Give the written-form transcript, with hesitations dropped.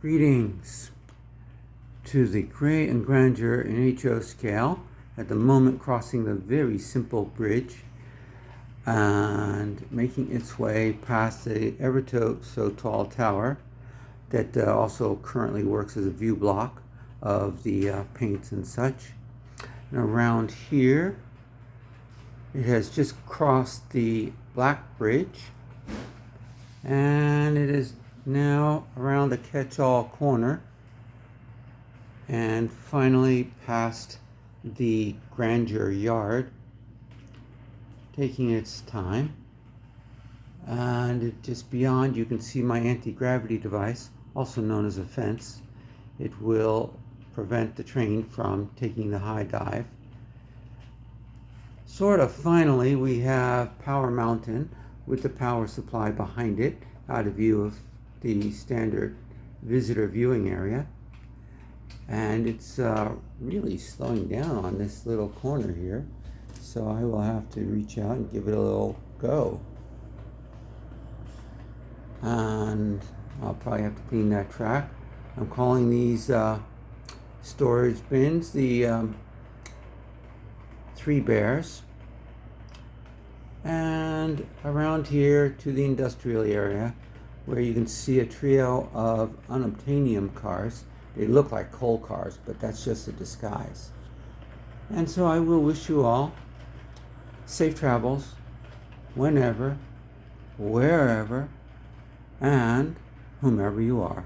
Greetings to the Grey and Grandure in HO scale, at the moment crossing the very simple bridge and making its way past the ever-so tall tower that also currently works as a view block of the paints and such. And around here, it has just crossed the Black Bridge, and it is now around the catch-all corner and finally past the Grandeur yard, taking its time. And just beyond, you can see my anti-gravity device, also known as a fence. It will prevent the train from taking the high dive. Finally, we have Power Mountain with the power supply behind it, out of view of the standard visitor viewing area. And it's really slowing down on this little corner here, so I will have to reach out and give it a little go. And I'll probably have to clean that track. I'm calling these storage bins the Three Bears. And around here to the industrial area, where you can see a trio of unobtainium cars. They look like coal cars, but that's just a disguise. And so I will wish you all safe travels, whenever, wherever, and whomever you are.